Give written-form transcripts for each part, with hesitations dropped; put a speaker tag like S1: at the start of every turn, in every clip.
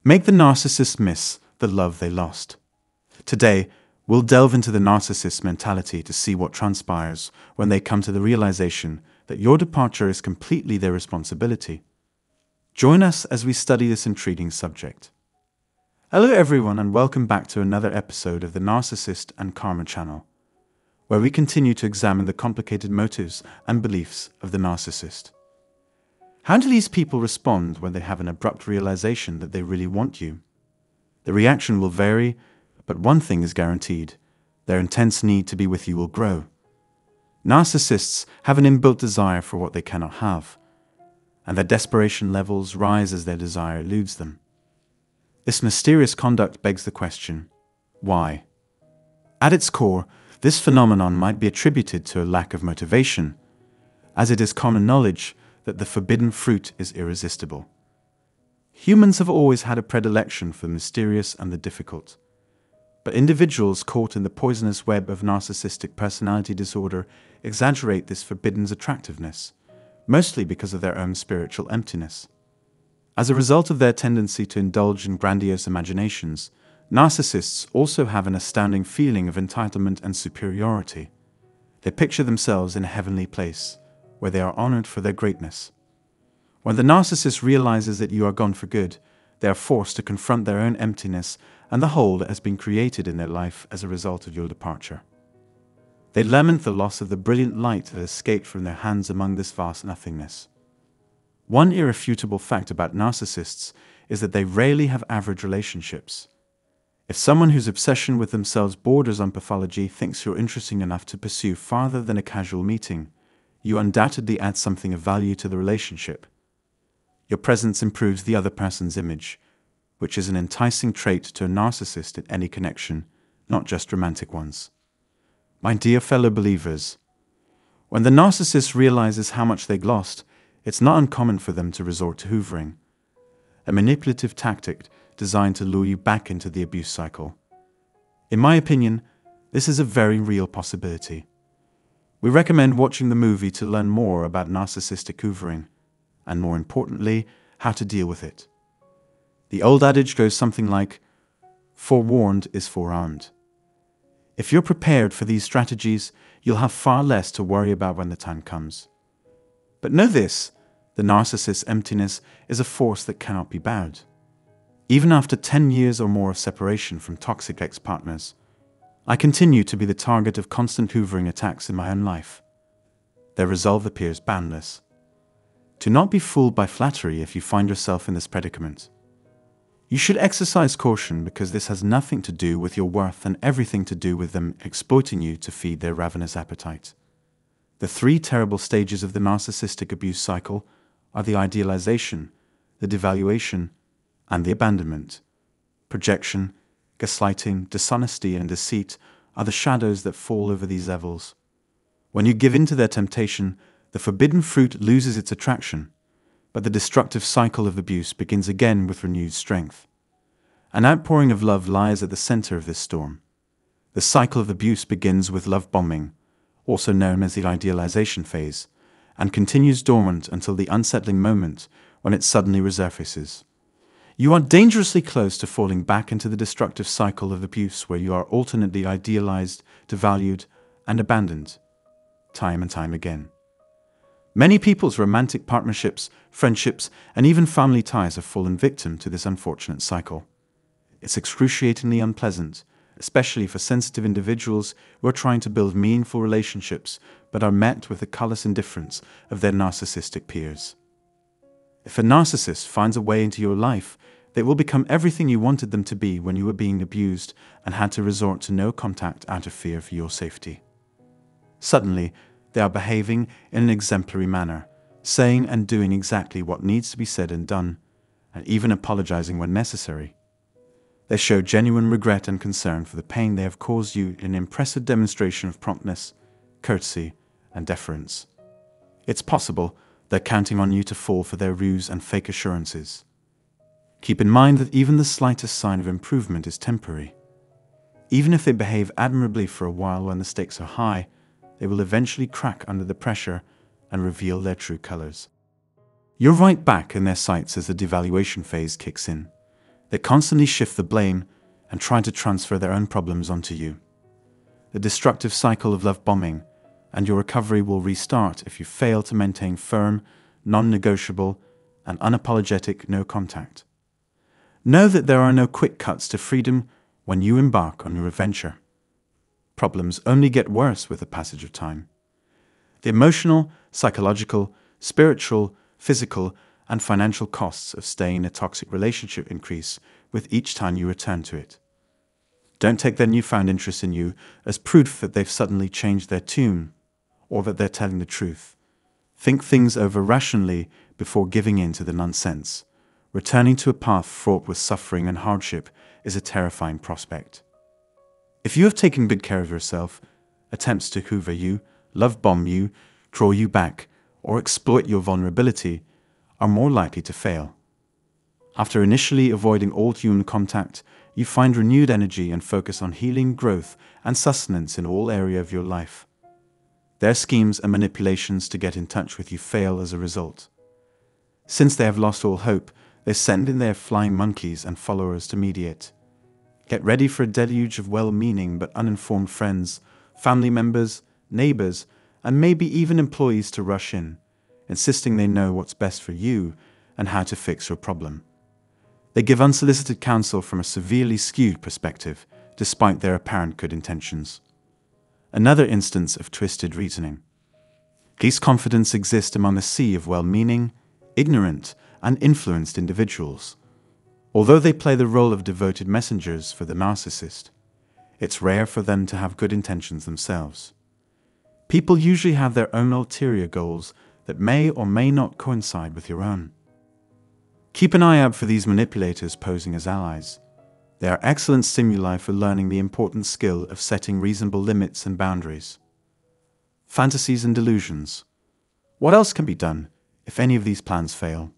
S1: Make the narcissist miss the love they lost. Today, we'll delve into the narcissist mentality to see what transpires when they come to the realization that your departure is completely their responsibility. Join us as we study this intriguing subject. Hello everyone, and welcome back to another episode of the Narcissist and Karma channel, where we continue to examine the complicated motives and beliefs of the narcissist. How do these people respond when they have an abrupt realization that they really want you? The reaction will vary, but one thing is guaranteed: their intense need to be with you will grow. Narcissists have an inbuilt desire for what they cannot have, and their desperation levels rise as their desire eludes them. This mysterious conduct begs the question, why? At its core, this phenomenon might be attributed to a lack of motivation, as it is common knowledge that the forbidden fruit is irresistible. Humans have always had a predilection for the mysterious and the difficult, but individuals caught in the poisonous web of narcissistic personality disorder exaggerate this forbidden's attractiveness, mostly because of their own spiritual emptiness. As a result of their tendency to indulge in grandiose imaginations, narcissists also have an astounding feeling of entitlement and superiority. They picture themselves in a heavenly place, where they are honored for their greatness. When the narcissist realizes that you are gone for good, they are forced to confront their own emptiness and the hole that has been created in their life as a result of your departure. They lament the loss of the brilliant light that escaped from their hands among this vast nothingness. One irrefutable fact about narcissists is that they rarely have average relationships. If someone whose obsession with themselves borders on pathology thinks you're interesting enough to pursue farther than a casual meeting, you undoubtedly add something of value to the relationship. Your presence improves the other person's image, which is an enticing trait to a narcissist in any connection, not just romantic ones. My dear fellow believers, when the narcissist realizes how much they've lost, it's not uncommon for them to resort to hoovering, a manipulative tactic designed to lure you back into the abuse cycle. In my opinion, this is a very real possibility. We recommend watching the movie to learn more about narcissistic hoovering, and more importantly, how to deal with it. The old adage goes something like, "Forewarned is forearmed." If you're prepared for these strategies, you'll have far less to worry about when the time comes. But know this: the narcissist's emptiness is a force that cannot be bowed. Even after 10 years or more of separation from toxic ex-partners, I continue to be the target of constant hoovering attacks in my own life. Their resolve appears boundless. Do not be fooled by flattery if you find yourself in this predicament. You should exercise caution, because this has nothing to do with your worth and everything to do with them exploiting you to feed their ravenous appetite. The three terrible stages of the narcissistic abuse cycle are the idealization, the devaluation, and the abandonment. Projection, gaslighting, dishonesty, and deceit are the shadows that fall over these levels. When you give in to their temptation, the forbidden fruit loses its attraction, but the destructive cycle of abuse begins again with renewed strength. An outpouring of love lies at the center of this storm. The cycle of abuse begins with love bombing, also known as the idealization phase, and continues dormant until the unsettling moment when it suddenly resurfaces. You are dangerously close to falling back into the destructive cycle of abuse, where you are alternately idealized, devalued, and abandoned, time and time again. Many people's romantic partnerships, friendships, and even family ties have fallen victim to this unfortunate cycle. It's excruciatingly unpleasant, especially for sensitive individuals who are trying to build meaningful relationships but are met with the callous indifference of their narcissistic peers. If a narcissist finds a way into your life, they will become everything you wanted them to be when you were being abused and had to resort to no contact out of fear for your safety. Suddenly, they are behaving in an exemplary manner, saying and doing exactly what needs to be said and done, and even apologizing when necessary. They show genuine regret and concern for the pain they have caused you in an impressive demonstration of promptness, courtesy, and deference. It's possible they're counting on you to fall for their ruse and fake assurances. Keep in mind that even the slightest sign of improvement is temporary. Even if they behave admirably for a while when the stakes are high, they will eventually crack under the pressure and reveal their true colors. You're right back in their sights as the devaluation phase kicks in. They constantly shift the blame and try to transfer their own problems onto you. The destructive cycle of love bombing, and your recovery will restart if you fail to maintain firm, non-negotiable, and unapologetic no contact. Know that there are no quick cuts to freedom when you embark on your adventure. Problems only get worse with the passage of time. The emotional, psychological, spiritual, physical, and financial costs of staying in a toxic relationship increase with each time you return to it. Don't take their newfound interest in you as proof that they've suddenly changed their tune or that they're telling the truth. Think things over rationally before giving in to the nonsense. Returning to a path fraught with suffering and hardship is a terrifying prospect. If you have taken good care of yourself, attempts to hoover you, love bomb you, draw you back, or exploit your vulnerability are more likely to fail. After initially avoiding all human contact, you find renewed energy and focus on healing, growth, and sustenance in all areas of your life. Their schemes and manipulations to get in touch with you fail as a result. Since they have lost all hope, they send in their flying monkeys and followers to mediate. Get ready for a deluge of well-meaning but uninformed friends, family members, neighbors, and maybe even employees to rush in, insisting they know what's best for you and how to fix your problem. They give unsolicited counsel from a severely skewed perspective, despite their apparent good intentions. Another instance of twisted reasoning. Least confidence exists among a sea of well-meaning, ignorant, and influenced individuals. Although they play the role of devoted messengers for the narcissist, it's rare for them to have good intentions themselves. People usually have their own ulterior goals that may or may not coincide with your own. Keep an eye out for these manipulators posing as allies. They are excellent stimuli for learning the important skill of setting reasonable limits and boundaries. Fantasies and delusions. What else can be done if any of these plans fail?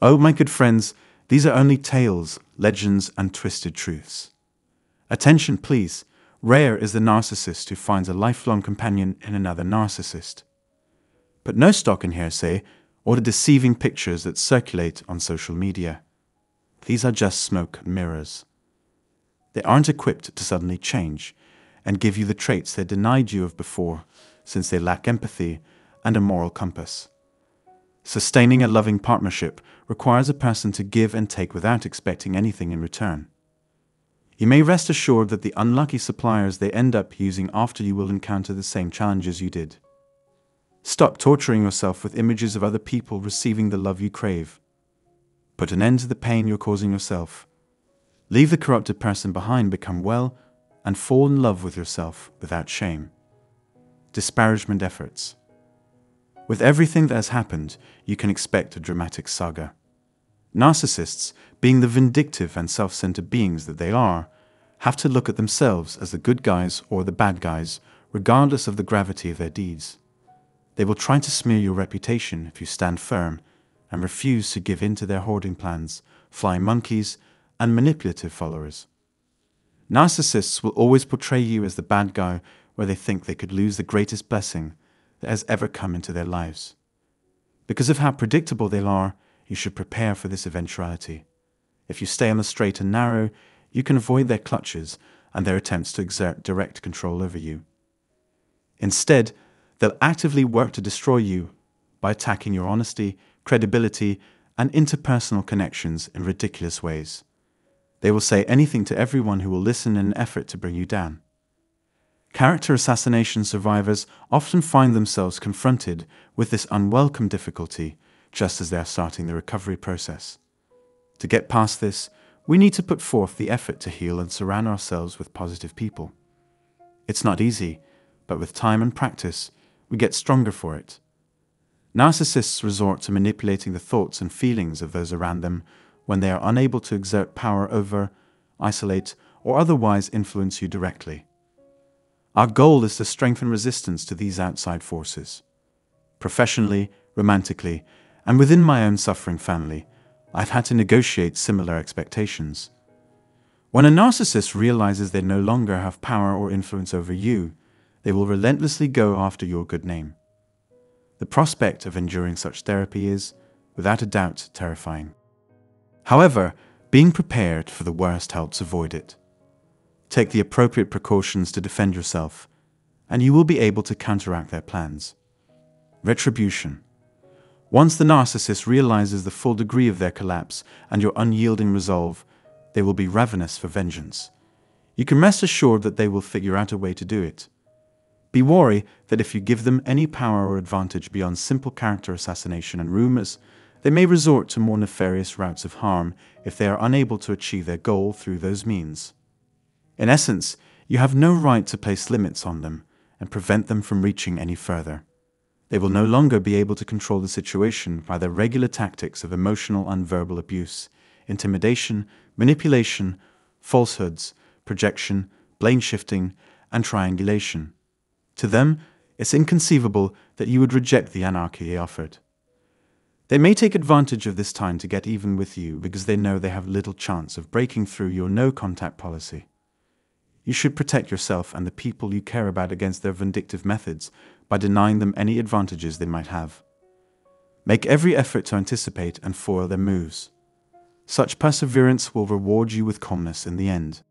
S1: Oh, my good friends, these are only tales, legends, and twisted truths. Attention, please. Rare is the narcissist who finds a lifelong companion in another narcissist. But no stock in hearsay or the deceiving pictures that circulate on social media. These are just smoke and mirrors. They aren't equipped to suddenly change and give you the traits they denied you of before, since they lack empathy and a moral compass. Sustaining a loving partnership requires a person to give and take without expecting anything in return. You may rest assured that the unlucky suppliers they end up using after you will encounter the same challenges you did. Stop torturing yourself with images of other people receiving the love you crave. Put an end to the pain you're causing yourself. Leave the corrupted person behind, become well, and fall in love with yourself without shame. Disparagement efforts. With everything that has happened, you can expect a dramatic saga. Narcissists, being the vindictive and self-centered beings that they are, have to look at themselves as the good guys or the bad guys, regardless of the gravity of their deeds. They will try to smear your reputation if you stand firm and refuse to give in to their hoarding plans, flying monkeys, and manipulative followers. Narcissists will always portray you as the bad guy where they think they could lose the greatest blessing that has ever come into their lives. Because of how predictable they are, you should prepare for this eventuality. If you stay on the straight and narrow, you can avoid their clutches and their attempts to exert direct control over you. Instead, they'll actively work to destroy you by attacking your honesty, credibility, and interpersonal connections in ridiculous ways. They will say anything to everyone who will listen in an effort to bring you down. Character assassination survivors often find themselves confronted with this unwelcome difficulty just as they are starting the recovery process. To get past this, we need to put forth the effort to heal and surround ourselves with positive people. It's not easy, but with time and practice, we get stronger for it. Narcissists resort to manipulating the thoughts and feelings of those around them when they are unable to exert power over, isolate, or otherwise influence you directly. Our goal is to strengthen resistance to these outside forces. Professionally, romantically, and within my own suffering family, I've had to negotiate similar expectations. When a narcissist realizes they no longer have power or influence over you, they will relentlessly go after your good name. The prospect of enduring such therapy is, without a doubt, terrifying. However, Being prepared for the worst helps avoid it. Take the appropriate precautions to defend yourself, and you will be able to counteract their plans. Retribution. Once the narcissist realizes the full degree of their collapse and your unyielding resolve, they will be ravenous for vengeance. You can rest assured that they will figure out a way to do it. Be wary that if you give them any power or advantage beyond simple character assassination and rumors, they may resort to more nefarious routes of harm if they are unable to achieve their goal through those means. In essence, you have no right to place limits on them and prevent them from reaching any further. They will no longer be able to control the situation by their regular tactics of emotional and verbal abuse, intimidation, manipulation, falsehoods, projection, blame shifting, and triangulation. To them, it's inconceivable that you would reject the anarchy offered. They may take advantage of this time to get even with you because they know they have little chance of breaking through your no-contact policy. You should protect yourself and the people you care about against their vindictive methods by denying them any advantages they might have. Make every effort to anticipate and foil their moves. Such perseverance will reward you with calmness in the end.